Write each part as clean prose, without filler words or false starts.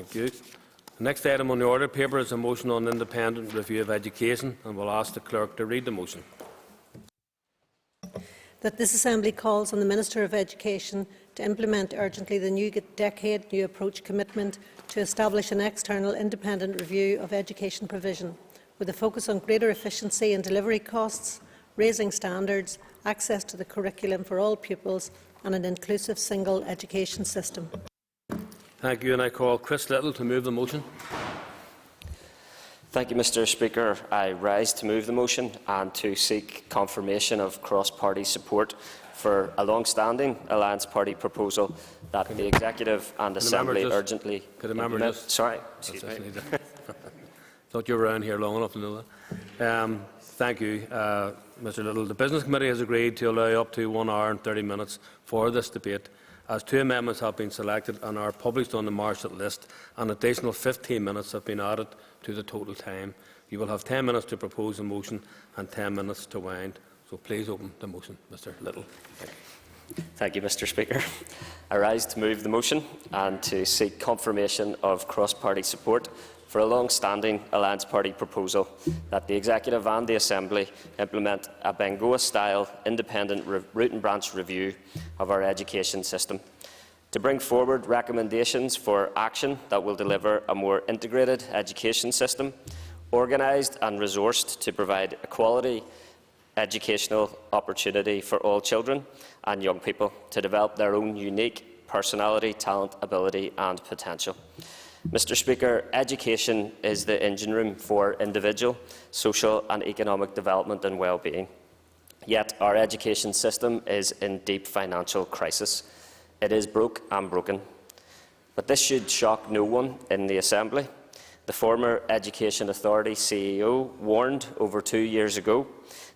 Thank you. The next item on the order paper is a motion on independent review of education, and will ask the clerk to read the motion. That this Assembly calls on the Minister of Education to implement urgently the New Decade New Approach commitment to establish an external independent review of education provision, with a focus on greater efficiency in delivery costs, raising standards, access to the curriculum for all pupils, and an inclusive single education system. Thank you, and I call Chris Little to move the motion. Thank you, Mr. Speaker. I rise to move the motion and to seek confirmation of cross-party support for a long-standing Alliance Party proposal that the Executive and Assembly urgently implement. Sorry, excuse me. Thought you were around here long enough to know that. Thank you, Mr. Little. The Business Committee has agreed to allow up to 1 hour and 30 minutes for this debate, as 2 amendments have been selected and are published on the marshal list. An additional 15 minutes have been added to the total time. You will have 10 minutes to propose a motion and 10 minutes to wind. So please open the motion, Mr. Little. Thank you. Thank you, Mr. Speaker. I rise to move the motion and to seek confirmation of cross-party support for a long-standing Alliance Party proposal that the Executive and the Assembly implement a Bengoa-style independent root and branch review of our education system, to bring forward recommendations for action that will deliver a more integrated education system, organised and resourced to provide a quality educational opportunity for all children and young people to develop their own unique personality, talent, ability and potential. Mr. Speaker, education is the engine room for individual, social and economic development and well-being. Yet our education system is in deep financial crisis. It is broke and broken. But this should shock no one in the Assembly. The former Education Authority CEO warned over 2 years ago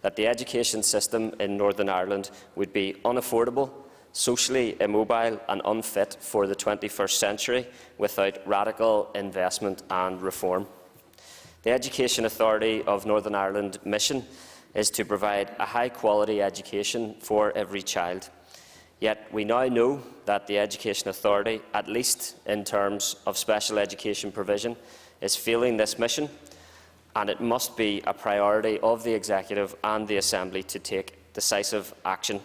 that the education system in Northern Ireland would be unaffordable, socially immobile and unfit for the 21st century without radical investment and reform. The Education Authority of Northern Ireland mission is to provide a high-quality education for every child. Yet we now know that the Education Authority, at least in terms of special education provision, is failing this mission, and it must be a priority of the Executive and the Assembly to take decisive action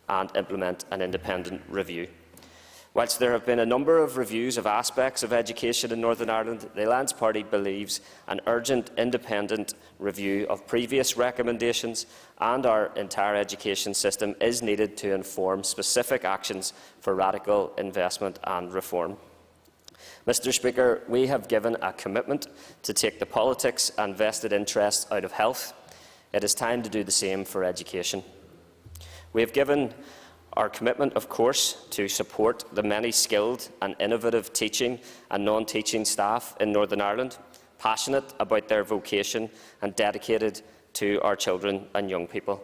and implement an independent review. Whilst there have been a number of reviews of aspects of education in Northern Ireland, the Alliance Party believes an urgent independent review of previous recommendations and our entire education system is needed to inform specific actions for radical investment and reform. Mr. Speaker, we have given a commitment to take the politics and vested interests out of health. It is time to do the same for education. We have given our commitment, of course, to support the many skilled and innovative teaching and non-teaching staff in Northern Ireland, passionate about their vocation and dedicated to our children and young people.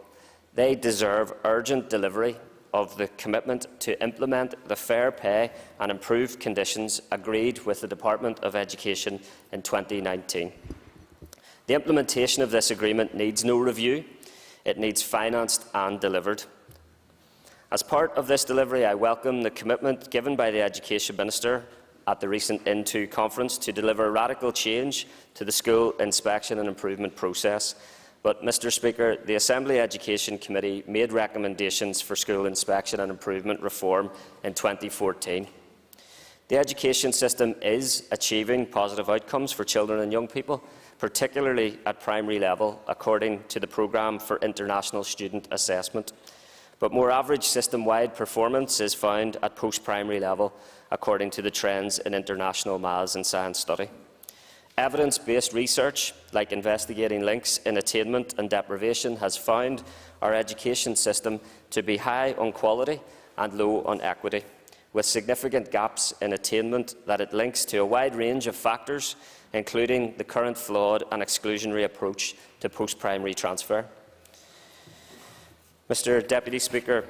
They deserve urgent delivery of the commitment to implement the fair pay and improved conditions agreed with the Department of Education in 2019. The implementation of this agreement needs no review. It needs financed and delivered. As part of this delivery, I welcome the commitment given by the Education Minister at the recent INTO conference to deliver radical change to the school inspection and improvement process. But, Mr. Speaker, the Assembly Education Committee made recommendations for school inspection and improvement reform in 2014. The education system is achieving positive outcomes for children and young people, particularly at primary level, according to the Programme for International Student Assessment. But more average system-wide performance is found at post-primary level, according to the Trends in International Maths and Science Study. Evidence-based research, like investigating links in attainment and deprivation, has found our education system to be high on quality and low on equity, with significant gaps in attainment that it links to a wide range of factors, including the current flawed and exclusionary approach to post-primary transfer. Mr. Deputy Speaker,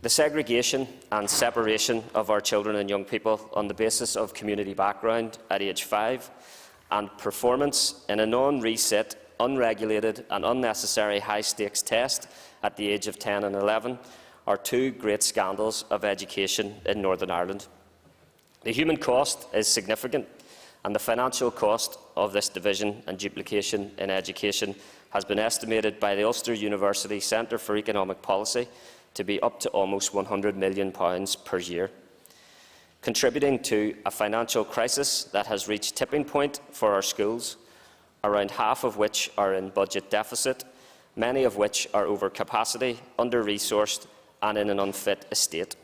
the segregation and separation of our children and young people on the basis of community background at age 5 and performance in a non-reset, unregulated and unnecessary high-stakes test at the age of 10 and 11 are two great scandals of education in Northern Ireland. The human cost is significant. and the financial cost of this division and duplication in education has been estimated by the Ulster University Centre for Economic Policy to be up to almost £100 million per year. Contributing to a financial crisis that has reached tipping point for our schools, around half of which are in budget deficit, many of which are over capacity, under-resourced and in an unfit estate.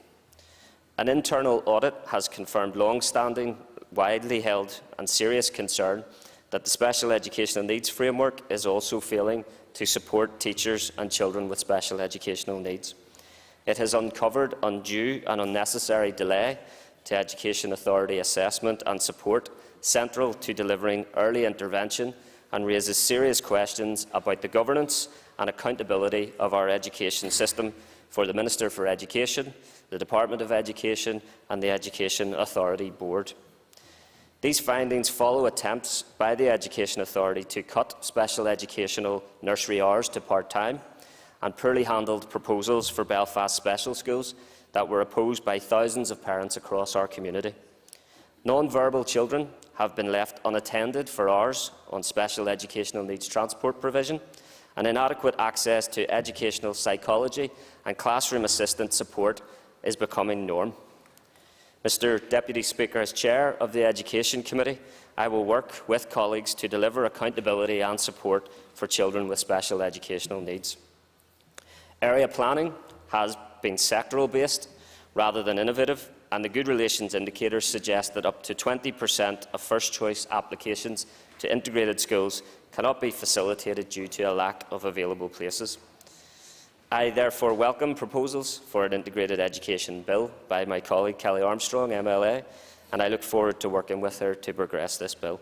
An internal audit has confirmed long-standing, widely held and serious concern that the Special Educational Needs Framework is also failing to support teachers and children with special educational needs. It has uncovered undue and unnecessary delay to Education Authority assessment and support central to delivering early intervention, and raises serious questions about the governance and accountability of our education system for the Minister for Education, the Department of Education and the Education Authority Board. These findings follow attempts by the Education Authority to cut special educational nursery hours to part-time and poorly handled proposals for Belfast special schools that were opposed by thousands of parents across our community. Non-verbal children have been left unattended for hours on special educational needs transport provision, and inadequate access to educational psychology and classroom assistant support is becoming norm. Mr Deputy Speaker, as Chair of the Education Committee, I will work with colleagues to deliver accountability and support for children with special educational needs. Area planning has been sectoral-based rather than innovative, and the Good Relations indicators suggest that up to 20% of first-choice applications to integrated schools cannot be facilitated due to a lack of available places. I therefore welcome proposals for an integrated education bill by my colleague Kelly Armstrong, MLA, and I look forward to working with her to progress this bill.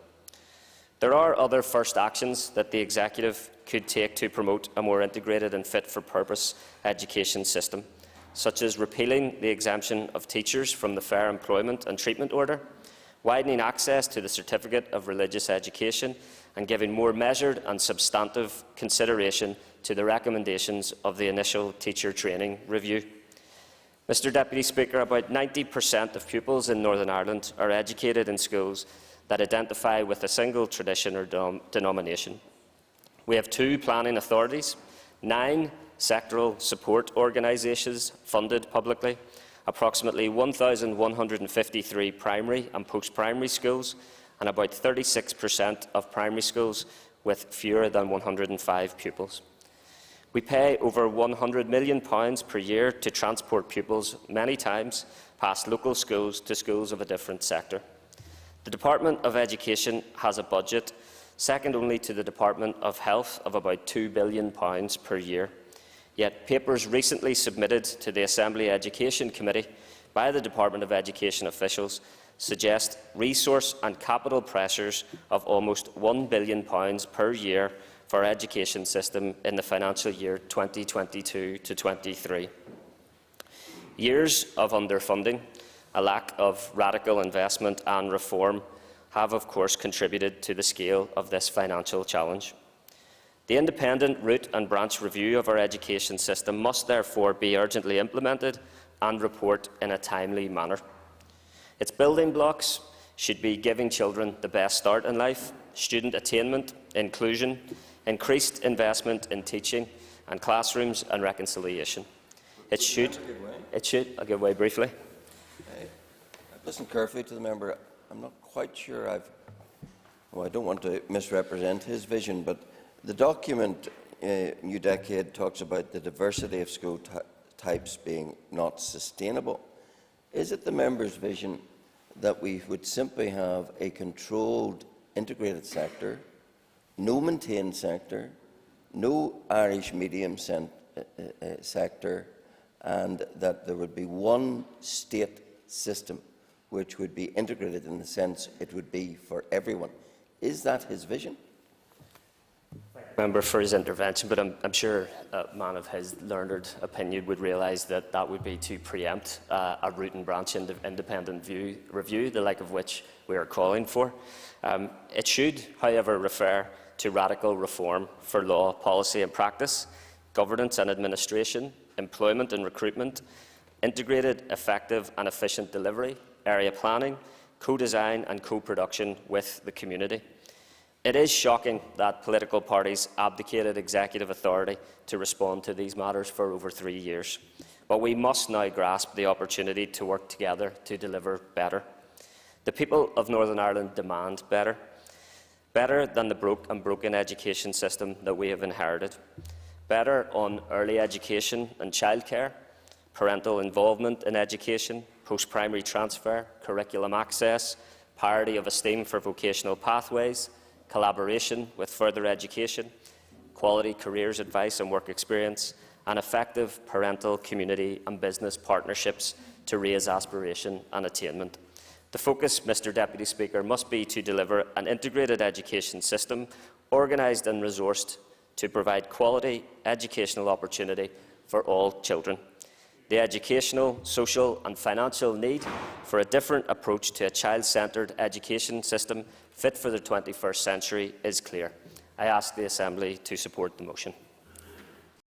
There are other first actions that the Executive could take to promote a more integrated and fit-for-purpose education system, such as repealing the exemption of teachers from the Fair Employment and Treatment Order, widening access to the Certificate of Religious Education, and giving more measured and substantive consideration to the recommendations of the initial teacher training review. Mr Deputy Speaker, about 90% of pupils in Northern Ireland are educated in schools that identify with a single tradition or denomination. We have 2 planning authorities, 9 sectoral support organisations funded publicly, approximately 1,153 primary and post-primary schools, and about 36% of primary schools with fewer than 105 pupils. We pay over £100 million per year to transport pupils many times past local schools to schools of a different sector. The Department of Education has a budget second only to the Department of Health of about £2 billion per year. Yet papers recently submitted to the Assembly Education Committee by the Department of Education officials suggest resource and capital pressures of almost £1 billion per year for our education system in the financial year 2022 to 23. Years of underfunding, a lack of radical investment and reform have of course contributed to the scale of this financial challenge. The independent root and branch review of our education system must therefore be urgently implemented and report in a timely manner. Its building blocks should be giving children the best start in life, student attainment, inclusion, increased investment in teaching and classrooms and reconciliation. It should, I'll give way briefly. Listen carefully to the member. I'm not quite sure I don't want to misrepresent his vision, but the document, New Decade, talks about the diversity of school types being not sustainable. Is it the member's vision that we would simply have a controlled, integrated sector, no maintained sector, no Irish medium sector, and that there would be one state system which would be integrated in the sense it would be for everyone? Is that his vision? Member for his intervention, but I'm sure a man of his learned opinion would realise that that would be to preempt a root and branch independent review, the like of which we are calling for. It should, however, refer to radical reform for law, policy and practice, governance and administration, employment and recruitment, integrated, effective and efficient delivery, area planning, co-design and co-production with the community. It is shocking that political parties abdicated executive authority to respond to these matters for over 3 years. But we must now grasp the opportunity to work together to deliver better. The people of Northern Ireland demand better. Better than the broken education system that we have inherited. Better on early education and childcare, parental involvement in education, post-primary transfer, curriculum access, parity of esteem for vocational pathways, collaboration with further education, quality careers advice and work experience, and effective parental, community and business partnerships to raise aspiration and attainment. The focus, Mr Deputy Speaker, must be to deliver an integrated education system organised and resourced to provide quality educational opportunity for all children. The educational, social and financial need for a different approach to a child-centred education system fit for the 21st century is clear. I ask the Assembly to support the motion.